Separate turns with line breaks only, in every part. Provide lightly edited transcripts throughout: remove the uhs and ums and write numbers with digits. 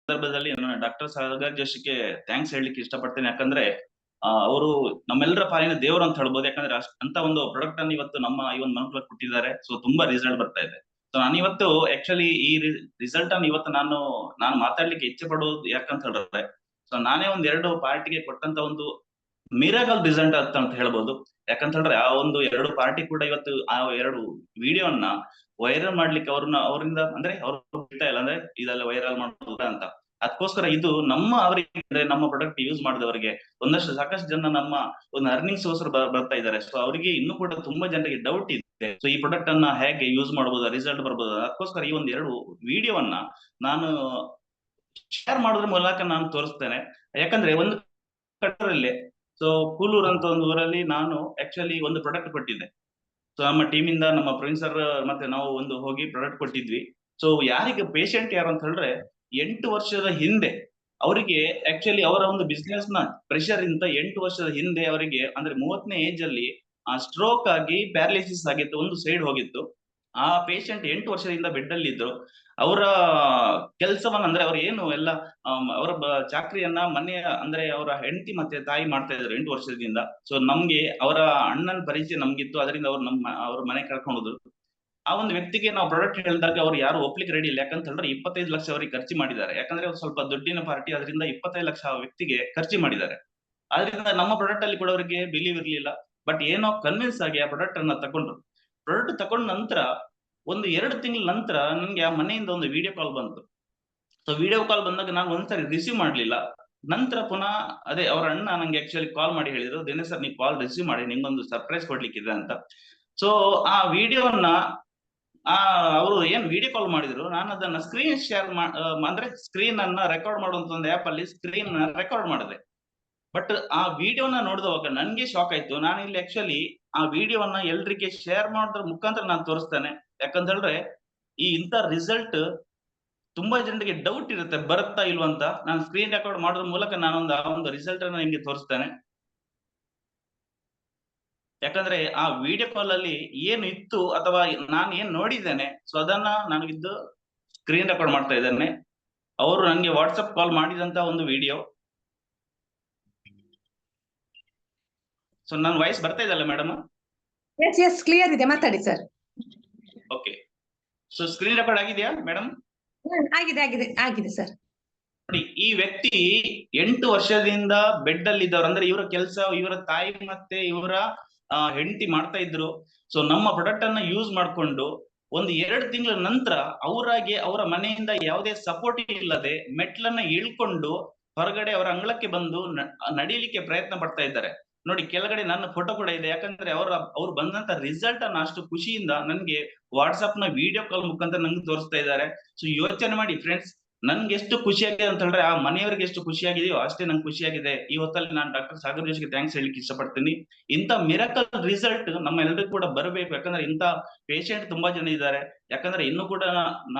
ಸಂದರ್ಭದಲ್ಲಿ ನಾನು doctor Sagar ಜೋಶಿಗೆ thanks ಹೇಳಲಿಕ್ಕೆ ಇಷ್ಟಪಡ್ತೇನೆ. ಯಾಕಂದ್ರೆ ಅವರು ನಮ್ಮೆಲ್ಲರ ಪಾಲಿನ ದೇವರು ಅಂತ ಹೇಳ್ಬೋದು. ಯಾಕಂದ್ರೆ ಅಂತ ಒಂದು ಪ್ರಾಡಕ್ಟ್ ಅನ್ನು ಇವತ್ತು ನಮ್ಮ ಈ ಒಂದು ಮನುಕುಲಕ್ಕೆ ಕೊಟ್ಟಿದ್ದಾರೆ. ಸೊ ತುಂಬಾ ರಿಸಲ್ಟ್ ಬರ್ತಾ ಇದೆ. ಸೊ ನಾನು ಇವತ್ತು ಆಕ್ಚುಲಿ ಈ ರಿಸಲ್ಟ್ ಅನ್ನು ಇವತ್ತು ನಾನು ಮಾತಾಡ್ಲಿಕ್ಕೆ ಇಚ್ಛೆ ಪಡುವುದು ಯಾಕಂತ ಹೇಳಿದ್ರೆ, ಸೊ ನಾನೇ ಒಂದ್ ಎರಡು ಪಾರ್ಟಿಗೆ ಕೊಟ್ಟಂತ ಒಂದು ಮಿರಾಕಲ್ ರಿಸಲ್ಟ್ ಅಂತ ಹೇಳ್ಬೋದು. ಯಾಕಂತ ಹೇಳಿದ್ರೆ ಆ ಒಂದು ಎರಡು ಪಾರ್ಟಿ ಕೂಡ ಇವತ್ತು ಆ ಎರಡು ವಿಡಿಯೋನ ವೈರಲ್ ಮಾಡ್ಲಿಕ್ಕೆ ಅವರಿಂದ ಅಂದ್ರೆ ಅವ್ರು ಬಿಡ್ತಾ ಇಲ್ಲ, ಅಂದ್ರೆ ಇದೆಲ್ಲ ವೈರಲ್ ಮಾಡೋದು ಅಂತ. ಅದಕ್ಕೋಸ್ಕರ ಇದು ಅವರಿಗೆ ನಮ್ಮ ಪ್ರಾಡಕ್ಟ್ ಯೂಸ್ ಮಾಡಿದವರಿಗೆ ಸಾಕಷ್ಟು ಜನ ನಮ್ಮ ಒಂದು ಅರ್ನಿಂಗ್ ಸೋರ್ಸ್ ಬರ್ತಾ ಇದ್ದಾರೆ. ಸೊ ಅವರಿಗೆ ಇನ್ನೂ ಕೂಡ ತುಂಬಾ ಜನರಿಗೆ ಡೌಟ್ ಇದೆ, ಸೊ ಈ ಪ್ರಾಡಕ್ಟ್ ಅನ್ನ ಹೇಗೆ ಯೂಸ್ ಮಾಡಬಹುದು, ರಿಸಲ್ಟ್ ಬರ್ಬೋದು. ಅದಕ್ಕೋಸ್ಕರ ಈ ಒಂದ್ ಎರಡು ವಿಡಿಯೋವನ್ನ ನಾನು ಶೇರ್ ಮಾಡೋದ್ರ ಮೂಲಕ ನಾನು ತೋರಿಸ್ತೇನೆ. ಯಾಕಂದ್ರೆ ಒಂದು ಕಟ್ಟರಲ್ಲಿ ಸೊ ಕೂಲೂರ್ ಅಂತ ಒಂದು ಊರಲ್ಲಿ ನಾನು ಆಕ್ಚುಲಿ ಒಂದು ಪ್ರಾಡಕ್ಟ್ ಕೊಟ್ಟಿದ್ದೆ. ಸೊ ನಮ್ಮ ಟೀಮ್ ಇಂದ ನಮ್ಮ ಪ್ರವೀಣ್ ಸರ್ ಮತ್ತೆ ನಾವು ಒಂದು ಹೋಗಿ ಪ್ರಾಡಕ್ಟ್ ಕೊಟ್ಟಿದ್ವಿ. ಸೊ ಯಾರಿಗೆ ಪೇಷಂಟ್ ಯಾರು ಅಂತ ಹೇಳಿದ್ರೆ 8 ವರ್ಷದ ಹಿಂದೆ ಅವರಿಗೆ ಆಕ್ಚುಲಿ ಅವರ ಒಂದು ಬಿಸ್ನೆಸ್ ನ ಪ್ರೆಷರ್ ಇಂದ 8 ವರ್ಷದ ಹಿಂದೆ ಅವರಿಗೆ ಅಂದ್ರೆ 30ನೇ ಏಜ್ ಅಲ್ಲಿ ಸ್ಟ್ರೋಕ್ ಆಗಿ ಪ್ಯಾರಾಲಿಸಿಸ್ ಆಗಿತ್ತು, ಒಂದು ಸೈಡ್ ಹೋಗಿತ್ತು. ಆ ಪೇಷಂಟ್ 8 ವರ್ಷದಿಂದ ಬೆಡ್ ಅಲ್ಲಿ ಇದ್ರು. ಅವರ ಕೆಲಸವನ್ನ ಅಂದ್ರೆ ಅವ್ರು ಏನು ಎಲ್ಲ ಅವರ ಚಾಕ್ರಿಯನ್ನ ಮನೆಯ ಅಂದ್ರೆ ಅವರ ಹೆಂಡತಿ ಮತ್ತೆ ತಾಯಿ ಮಾಡ್ತಾ ಇದ್ರು 8 ವರ್ಷದಿಂದ. ಸೊ ನಮ್ಗೆ ಅವರ ಅಣ್ಣನ ಪರಿಚಯ ನಮ್ಗಿತ್ತು, ಅದರಿಂದ ಅವ್ರ ಮನೆ ಕರ್ಕೊಂಡು ಹೋದ್ರು. ಆ ಒಂದು ವ್ಯಕ್ತಿಗೆ ನಾವು ಪ್ರಾಡಕ್ಟ್ ಹೇಳಿದಾಗ ಅವ್ರು ಯಾರು ಒಪ್ಲಿಕ್ಕೆ ರೆಡಿ ಇಲ್ಲ. ಯಾಕಂತ ಹೇಳಿದ್ರೆ 25 ಲಕ್ಷ ಅವರಿಗೆ ಖರ್ಚು ಮಾಡಿದ್ದಾರೆ. ಯಾಕಂದ್ರೆ ಅವ್ರು ಸ್ವಲ್ಪ ದುಡ್ಡಿನ ಪಾರ್ಟಿ, ಅದರಿಂದ 25 ಲಕ್ಷ ಆ ವ್ಯಕ್ತಿಗೆ ಖರ್ಚು ಮಾಡಿದ್ದಾರೆ. ಆದ್ರಿಂದ ನಮ್ಮ ಪ್ರಾಡಕ್ಟ್ ಅಲ್ಲಿ ಕೂಡ ಅವರಿಗೆ ಬಿಲೀವ್ ಇರ್ಲಿಲ್ಲ. ಬಟ್ ಏನೋ ಕನ್ವಿನ್ಸ್ ಆಗಿ ಆ ಪ್ರಾಡಕ್ಟ್ ಅನ್ನ ತಗೊಂಡ್ರು. ಪ್ರಾಡಕ್ಟ್ ತಗೊಂಡ ನಂತರ ಒಂದು 2 ತಿಂಗಳ ನಂತರ ನನ್ಗೆ ಆ ಮನೆಯಿಂದ ಒಂದು ವಿಡಿಯೋ ಕಾಲ್ ಬಂತು. ಸೊ ವಿಡಿಯೋ ಕಾಲ್ ಬಂದಾಗ ನಾನು ಒಂದ್ಸರಿ ರಿಸೀವ್ ಮಾಡ್ಲಿಲ್ಲ. ನಂತರ ಪುನಃ ಅದೇ ಅವ್ರ ಅಣ್ಣ ನಂಗೆ ಆಕ್ಚುಲಿ ಕಾಲ್ ಮಾಡಿ ಹೇಳಿದ್ರು, ದಿನೇಶ್ ಸರ್ ನೀವು ಕಾಲ್ ರಿಸೀವ್ ಮಾಡಿ, ನಿಮ್ಗೊಂದು ಸರ್ಪ್ರೈಸ್ ಕೊಡ್ಲಿಕ್ಕಿದೆ ಅಂತ. ಸೊ ಆ ವಿಡಿಯೋನ ಅವರು ಏನ್ ವಿಡಿಯೋ ಕಾಲ್ ಮಾಡಿದ್ರು, ನಾನು ಅದನ್ನ ಸ್ಕ್ರೀನ್ ಶೇರ್ ಅಂದ್ರೆ ಸ್ಕ್ರೀನ್ ಅನ್ನ ರೆಕಾರ್ಡ್ ಮಾಡುವಂತ ಒಂದು ಆಪ್ ಅಲ್ಲಿ ಸ್ಕ್ರೀನ್ ರೆಕಾರ್ಡ್ ಮಾಡಿದೆ. ಬಟ್ ಆ ವಿಡಿಯೋನ ನೋಡಿದವಾಗ ನನ್ಗೆ ಶಾಕ್ ಆಯ್ತು. ನಾನು ಇಲ್ಲಿ ಆಕ್ಚುಲಿ ಆ ವಿಡಿಯೋವನ್ನ ಎಲ್ರಿಗೆ ಶೇರ್ ಮಾಡೋದ್ರ ಮುಖಾಂತರ ನಾನು ತೋರಿಸ್ತೇನೆ. ಯಾಕಂತ ಹೇಳಿದ್ರೆ ಇಂಥ ರಿಸಲ್ಟ್ ತುಂಬಾ ಜನರಿಗೆ ಡೌಟ್ ಇರುತ್ತೆ ಬರುತ್ತಾ ಇಲ್ವಾ ಅಂತ. ನಾನು ಸ್ಕ್ರೀನ್ ರೆಕಾರ್ಡ್ ಮಾಡೋದ್ರ ಮೂಲಕ ಆ ಒಂದು ರಿಸಲ್ಟ್ ಅನ್ನ ನಿಮ್ಗೆ ತೋರಿಸ್ತೇನೆ. ಯಾಕಂದ್ರೆ ಆ ವಿಡಿಯೋ ಕಾಲ್ ಅಲ್ಲಿ ಏನು ಇತ್ತು ಅಥವಾ ನಾನು ಏನ್ ನೋಡಿದ್ದೇನೆ, ಸೊ ಅದನ್ನ ನನಗಿದ್ದು ಸ್ಕ್ರೀನ್ ರೆಕಾರ್ಡ್ ಮಾಡ್ತಾ ಇದ್ದೇನೆ. ಅವರು ನನಗೆ ವಾಟ್ಸಪ್ ಕಾಲ್ ಮಾಡಿದಂತ ಒಂದು ವಿಡಿಯೋ. ಸೊ ನನ್ನ ವಾಯ್ಸ್ ಬರ್ತಾ ಇದಲ್ಲ ಮೇಡಮ್?
ಎಸ್ ಕ್ಲಿಯರ್ ಇದೆ, ಮಾತಾಡಿ sir.
Okay, so screen record ಆಗಿದೆಯಾ ಮೇಡಮ್?
ಆಗಿದೆ ಆಗಿದೆ ಆಗಿದೆ ಸರ್.
ನೋಡಿ, ಈ ವ್ಯಕ್ತಿ 8 ವರ್ಷದಿಂದ ಬೆಡ್ ಅಲ್ಲಿ ಇದ್ದವ್ರು. ಅಂದ್ರೆ ಇವರ ಕೆಲಸ ಇವರ ತಾಯಿ ಮತ್ತೆ ಇವರ ಹೆಂಡತಿ ಮಾಡ್ತಾ ಇದ್ರು. ಸೊ ನಮ್ಮ ಪ್ರಾಡಕ್ಟ್ ಅನ್ನ ಯೂಸ್ ಮಾಡ್ಕೊಂಡು ಒಂದು 2 ತಿಂಗಳ ನಂತರ ಅವರಾಗೆ ಅವರ ಮನೆಯಿಂದ ಯಾವುದೇ ಸಪೋರ್ಟ್ ಇಲ್ಲದೆ ಮೆಟ್ಲನ್ನ ಇಳ್ಕೊಂಡು ಹೊರಗಡೆ ಅವರ ಅಂಗಳಕ್ಕೆ ಬಂದು ನಡೀಲಿಕ್ಕೆ ಪ್ರಯತ್ನ ಪಡ್ತಾ ಇದ್ದಾರೆ. ನೋಡಿ, ಕೆಳಗಡೆ ನನ್ನ ಫೋಟೋ ಕೂಡ ಇದೆ. ಯಾಕಂದ್ರೆ ಅವ್ರು ಬಂದಂತ ರಿಸಲ್ಟ್ ಅನ್ನ ಅಷ್ಟು ಖುಷಿಯಿಂದ ನನ್ಗೆ ವಾಟ್ಸ್ಆಪ್ ನ ವಿಡಿಯೋ ಕಾಲ್ ಮುಖಾಂತರ ನಂಗೆ ತೋರಿಸ್ತಾ ಇದ್ದಾರೆ. ಸೊ ಯೋಚನೆ ಮಾಡಿ ಫ್ರೆಂಡ್ಸ್, ನನ್ಗೆ ಎಷ್ಟು ಖುಷಿಯಾಗಿದೆ ಅಂತ ಹೇಳಿದ್ರೆ ಆ ಮನೆಯವರಿಗೆ ಎಷ್ಟು ಖುಷಿಯಾಗಿದೆಯೋ ಅಷ್ಟೇ ನಂಗೆ ಖುಷಿಯಾಗಿದೆ. ಈ ಹೊತ್ತಲ್ಲಿ ನಾನು ಡಾಕ್ಟರ್ ಸಾಗರ್ ಜೋಶಿಗೆ ಥ್ಯಾಂಕ್ಸ್ ಹೇಳಲಿಕ್ಕೆ ಇಷ್ಟಪಡ್ತೀನಿ. ಇಂಥ ಮಿರಾಕಲ್ ರಿಸಲ್ಟ್ ನಮ್ಮ ಎಲ್ಲರಿಗೂ ಕೂಡ ಬರಬೇಕು. ಯಾಕಂದ್ರೆ ಇಂಥ ಪೇಷಂಟ್ ತುಂಬಾ ಜನ ಇದ್ದಾರೆ. ಯಾಕಂದ್ರೆ ಇನ್ನು ಕೂಡ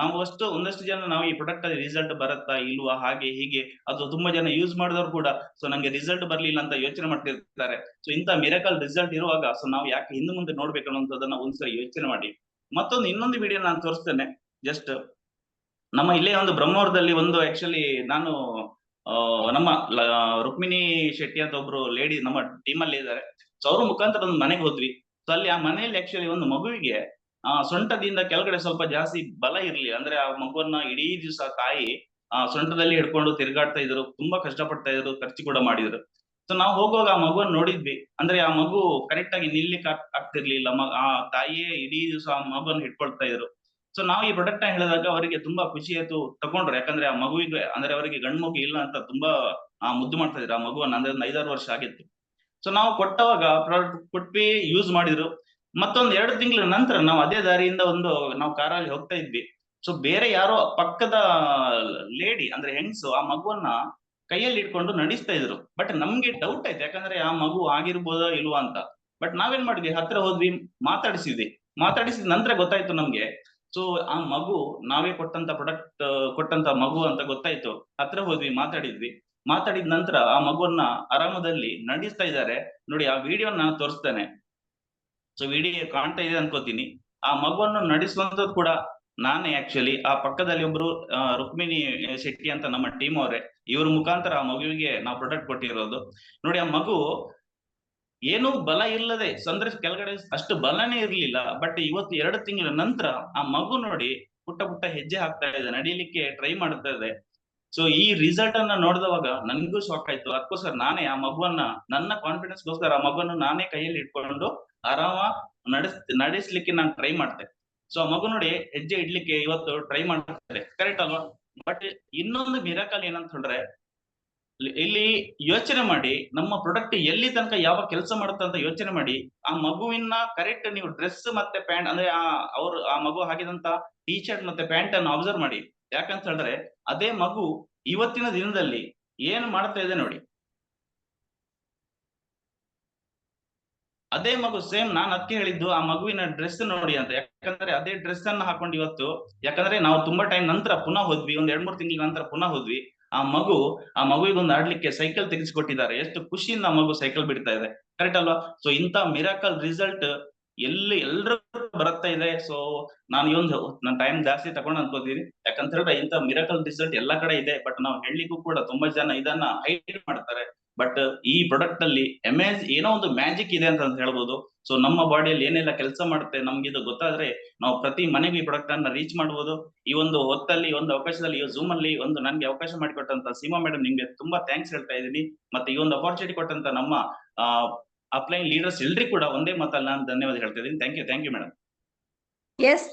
ಒಂದಷ್ಟು ಜನ ನಾವು ಈ ಪ್ರಾಡಕ್ಟ್ ಅಲ್ಲಿ ರಿಸಲ್ಟ್ ಬರುತ್ತಾ ಇಲ್ವಾ ಹಾಗೆ ಹೀಗೆ, ಅದು ತುಂಬಾ ಜನ ಯೂಸ್ ಮಾಡಿದವರು ಕೂಡ ಸೊ ನಂಗೆ ರಿಸಲ್ಟ್ ಬರ್ಲಿಲ್ಲ ಅಂತ ಯೋಚನೆ ಮಾಡ್ತಿರ್ತಾರೆ. ಸೊ ಇಂಥ ಮಿರಾಕಲ್ ರಿಸಲ್ಟ್ ಇರುವಾಗ ಸೊ ನಾವು ಯಾಕೆ ಹಿಂದೆ ಮುಂದೆ ನೋಡ್ಬೇಕು ಅನ್ನೋದನ್ನ ಒಂದ್ಸರಿ ಯೋಚನೆ ಮಾಡಿ. ಇನ್ನೊಂದು ವಿಡಿಯೋ ನಾನು ತೋರಿಸ್ತೇನೆ. ಜಸ್ಟ್ ನಮ್ಮ ಇಲ್ಲೇ ಒಂದು ಬ್ರಹ್ಮವರದಲ್ಲಿ ಒಂದು ಆಕ್ಚುಲಿ ನಾನು ನಮ್ಮ ರುಕ್ಮಿಣಿ ಶೆಟ್ಟಿ ಅಂತ ಒಬ್ರು ಲೇಡಿ ನಮ್ಮ ಟೀಮ್ ಅಲ್ಲಿ ಇದ್ದಾರೆ. ಸೊ ಅವ್ರ ಮುಖಾಂತರ ಒಂದು ಮನೆಗೆ ಹೋದ್ವಿ. ಸೊ ಅಲ್ಲಿ ಆ ಮನೆಯಲ್ಲಿ ಆಕ್ಚುಲಿ ಒಂದು ಮಗುವಿಗೆ ಸೊಂಟದಿಂದ ಕೆಳಗಡೆ ಸ್ವಲ್ಪ ಜಾಸ್ತಿ ಬಲ ಇರ್ಲಿ, ಅಂದ್ರೆ ಆ ಮಗುವನ್ನ ಇಡೀ ದಿವಸ ತಾಯಿ ಸೊಂಟದಲ್ಲಿ ಹಿಡ್ಕೊಂಡು ತಿರುಗಾಡ್ತಾ ಇದ್ರು, ತುಂಬಾ ಕಷ್ಟಪಡ್ತಾ ಇದ್ರು, ಖರ್ಚು ಕೂಡ ಮಾಡಿದ್ರು. ಸೊ ನಾವು ಹೋಗುವಾಗ ಆ ಮಗುವನ್ನು ನೋಡಿದ್ವಿ. ಅಂದ್ರೆ ಆ ಮಗು ಕರೆಕ್ಟ್ ಆಗಿ ನಿಲ್ಲಿಕ್ಕೆ ಆಗ್ತಿರ್ಲಿಲ್ಲ. ಆ ತಾಯಿಯೇ ಇಡೀ ದಿವಸ ಆ ಮಗುವನ್ನು ಹಿಡ್ಕೊಳ್ತಾ ಇದ್ರು. ಸೊ ನಾವು ಈ ಪ್ರಾಡಕ್ಟ್ ನ ಹೇಳಿದಾಗ ಅವರಿಗೆ ತುಂಬಾ ಖುಷಿ ಆಯ್ತು, ತಗೊಂಡ್ರು. ಯಾಕಂದ್ರೆ ಆ ಮಗುವಿಗೆ ಅಂದ್ರೆ ಅವರಿಗೆ ಗಂಡು ಮಗು ಇಲ್ಲ ಅಂತ ತುಂಬಾ ಮುದ್ದು ಮಾಡ್ತಾ ಇದ್ರು ಆ ಮಗುವನ್ನ. ಅಂದ್ರೆ 5-6 ವರ್ಷ ಆಗಿತ್ತು. ಸೊ ನಾವು ಕೊಟ್ಟವಾಗ ಪ್ರಾಡಕ್ಟ್ ಕೊಟ್ವಿ, ಯೂಸ್ ಮಾಡಿದ್ರು. ಮತ್ತೊಂದ್ 2 ತಿಂಗಳ ನಂತರ ನಾವು ಅದೇ ದಾರಿಯಿಂದ ನಾವು ಕಾರಲ್ಲಿ ಹೋಗ್ತಾ ಇದ್ವಿ. ಸೊ ಬೇರೆ ಯಾರೋ ಪಕ್ಕದ ಲೇಡಿ ಅಂದ್ರೆ ಹೆಂಗ್ಸು ಆ ಮಗುವನ್ನ ಕೈಯಲ್ಲಿ ಇಟ್ಕೊಂಡು ನಡೆಸ್ತಾ ಇದ್ರು. ಬಟ್ ನಮ್ಗೆ ಡೌಟ್ ಆಯ್ತು, ಯಾಕಂದ್ರೆ ಆ ಮಗು ಆಗಿರ್ಬೋದಾ ಇಲ್ವಾ ಅಂತ. ಬಟ್ ನಾವೇನ್ ಮಾಡಿದ್ವಿ, ಹತ್ರ ಹೋದ್ವಿ, ಮಾತಾಡಿಸಿದ ನಂತರ ಗೊತ್ತಾಯ್ತು ನಮ್ಗೆ. ಸೊ ಆ ಮಗು ನಾವೇ ಕೊಟ್ಟಂತ ಮಗು ಅಂತ ಗೊತ್ತಾಯ್ತು. ಹತ್ರ ಹೋದ್ವಿ, ಮಾತಾಡಿದ ನಂತರ ಆ ಮಗುವನ್ನ ಆರಾಮದಲ್ಲಿ ನಡೆಸ್ತಾ ಇದ್ದಾರೆ. ನೋಡಿ, ಆ ವಿಡಿಯೋ ನಾನು ತೋರಿಸ್ತೇನೆ. ಸೊ ವಿಡಿಯೋ ಕಾಣ್ತಾ ಇದೆ ಅನ್ಕೋತೀನಿ. ಆ ಮಗುವನ್ನು ನಡೆಸುವಂತದ್ದು ಕೂಡ ನಾನೇ ಆಕ್ಚುಲಿ ಆ ಪಕ್ಕದಲ್ಲಿ ಒಬ್ರು ರುಕ್ಮಿಣಿ ಶೆಟ್ಟಿ ಅಂತ ನಮ್ಮ ಟೀಮ್ ಅವರೇ, ಇವ್ರ ಮುಖಾಂತರ ಆ ಮಗುವಿಗೆ ನಾವು ಪ್ರಾಡಕ್ಟ್ ಕೊಟ್ಟಿರೋದು. ನೋಡಿ, ಆ ಮಗು ಏನೂ ಬಲ ಇಲ್ಲದೆ, ಅಂದ್ರೆ ಕೆಳಗಡೆ ಅಷ್ಟು ಬಲನೇ ಇರ್ಲಿಲ್ಲ, ಬಟ್ ಇವತ್ತು 2 ತಿಂಗಳ ನಂತರ ಆ ಮಗು ನೋಡಿ ಪುಟ್ಟ ಪುಟ್ಟ ಹೆಜ್ಜೆ ಹಾಕ್ತಾ ಇದೆ, ನಡೀಲಿಕ್ಕೆ ಟ್ರೈ ಮಾಡ್ತಾ ಇದೆ. ಸೊ ಈ ರಿಸಲ್ಟ್ ಅನ್ನ ನೋಡಿದವಾಗ ನನ್ಗೂ ಶಾಕ್ ಆಯ್ತು. ಅದಕ್ಕೋಸ್ಕರ ನಾನೇ ಆ ಮಗುವನ್ನ, ನನ್ನ ಕಾನ್ಫಿಡೆನ್ಸ್ ಗೋಸ್ಕರ ಆ ಮಗುವನ್ನು ನಾನೇ ಕೈಯಲ್ಲಿ ಇಟ್ಕೊಂಡು ಆರಾಮ ನಡೆಸ್ಲಿಕ್ಕೆ ನಾನು ಟ್ರೈ ಮಾಡ್ತೆ. ಸೊ ಆ ಮಗು ನೋಡಿ ಹೆಜ್ಜೆ ಇಡ್ಲಿಕ್ಕೆ ಇವತ್ತು ಟ್ರೈ ಮಾಡ್ತಾರೆ, ಕರೆಕ್ಟ್ ಅಲ್ವಾ? ಬಟ್ ಇನ್ನೊಂದು ಮಿರಾಕಲ್ ಏನಂತ ಹೇಳಿದ್ರೆ, ಇಲ್ಲಿ ಯೋಚನೆ ಮಾಡಿ, ನಮ್ಮ ಪ್ರಾಡಕ್ಟ್ ಎಲ್ಲಿ ತನಕ ಯಾವ ಕೆಲಸ ಮಾಡುತ್ತೆ ಅಂತ ಯೋಚನೆ ಮಾಡಿ. ಆ ಮಗುವಿನ ಕರೆಕ್ಟ್ ನೀವು ಡ್ರೆಸ್ ಮತ್ತೆ ಪ್ಯಾಂಟ್, ಅಂದ್ರೆ ಆ ಮಗು ಹಾಕಿದಂತ ಟೀ ಶರ್ಟ್ ಮತ್ತೆ ಪ್ಯಾಂಟ್ ಅನ್ನು ಅಬ್ಸರ್ವ್ ಮಾಡಿ. ಯಾಕಂತ ಹೇಳಿದ್ರೆ ಅದೇ ಮಗು ಇವತ್ತಿನ ದಿನದಲ್ಲಿ ಏನು ಮಾಡ್ತಾ ಇದೆ ನೋಡಿ. ಅದೇ ಮಗು ಸೇಮ್, ನಾನ್ ಅದಕ್ಕೆ ಹೇಳಿದ್ದು ಆ ಮಗುವಿನ ಡ್ರೆಸ್ ನೋಡಿ ಅಂತ. ಯಾಕಂದ್ರೆ ಅದೇ ಡ್ರೆಸ್ ಅನ್ನ ಹಾಕೊಂಡು ಇವತ್ತು, ಯಾಕಂದ್ರೆ ನಾವು ತುಂಬಾ ಟೈಮ್ ನಂತರ ಪುನಃ ಹೋದ್ವಿ, ಒಂದ್ 2-3 ತಿಂಗಳ ನಂತರ ಪುನಃ ಹೋದ್ವಿ. ಆ ಮಗುವಿಗೆ ಒಂದು ಆಡ್ಲಿಕ್ಕೆ ಸೈಕಲ್ ತೆಗೆಸಿಕೊಟ್ಟಿದ್ದಾರೆ. ಎಷ್ಟು ಖುಷಿಯಿಂದ ಆ ಮಗು ಸೈಕಲ್ ಬಿಡ್ತಾ ಇದೆ, ಕರೆಕ್ಟ್ ಅಲ್ವಾ? ಸೊ ಇಂತ ಮಿರಾಕಲ್ ರಿಸಲ್ಟ್ ಎಲ್ರೂ ಬರ್ತಾ ಇದೆ. ಸೊ ನಾನು ನನ್ನ ಟೈಮ್ ಜಾಸ್ತಿ ತಗೊಂಡು ಅನ್ಕೋತೀನಿ. ಯಾಕಂತ ಹೇಳಿದ್ರೆ ಇಂತ ಮಿರಾಕಲ್ ರಿಸಲ್ಟ್ ಎಲ್ಲಾ ಕಡೆ ಇದೆ, ಬಟ್ ನಾವು ಹೇಳಲಿಕ್ಕೂ ಕೂಡ ತುಂಬಾ ಜನ ಇದನ್ನ ಹೈಡ್ ಮಾಡ್ತಾರೆ. ಬಟ್ ಈ ಪ್ರಾಡಕ್ಟ್ ಅಲ್ಲಿ ಏನೋ ಒಂದು ಮ್ಯಾಜಿಕ್ ಇದೆ ಅಂತ ಹೇಳ್ಬೋದು. ಸೊ ನಮ್ಮ ಬಾಡಿಯಲ್ಲಿ ಏನೆಲ್ಲ ಕೆಲಸ ಮಾಡುತ್ತೆ ನಮ್ಗೆ ಇದು ಗೊತ್ತಾದ್ರೆ, ನಾವು ಪ್ರತಿ ಮನೆಗೂ ಈ ಪ್ರಾಡಕ್ಟ್ ಅನ್ನ ರೀಚ್ ಮಾಡಬಹುದು. ಈ ಒಂದು ಹೊತ್ತಲ್ಲಿ, ಈ ಒಂದು ಅವಕಾಶದಲ್ಲಿ, ಈ ಜೂಮ್ ಅಲ್ಲಿ ಒಂದು ನನ್ಗೆ ಅವಕಾಶ ಮಾಡಿಕೊಟ್ಟಂತ ಸೀಮಾ ಮೇಡಮ್, ನಿಮ್ಗೆ ತುಂಬಾ ಥ್ಯಾಂಕ್ಸ್ ಹೇಳ್ತಾ ಇದ್ದೀನಿ. ಮತ್ತೆ ಈ ಒಂದು ಅಪರ್ಚುನಿಟಿ ಕೊಟ್ಟಂತ ನಮ್ಮ ಅಪ್ಲೈನ್ ಲೀಡರ್ಸ್ ಎಲ್ರಿಗೂ ಕೂಡ ಒಂದೇ ಮಾತಲ್ಲಿ ನಾನು ಧನ್ಯವಾದ ಹೇಳ್ತಾ ಇದ್ದೀನಿ. Thank you madam.
ಎಸ್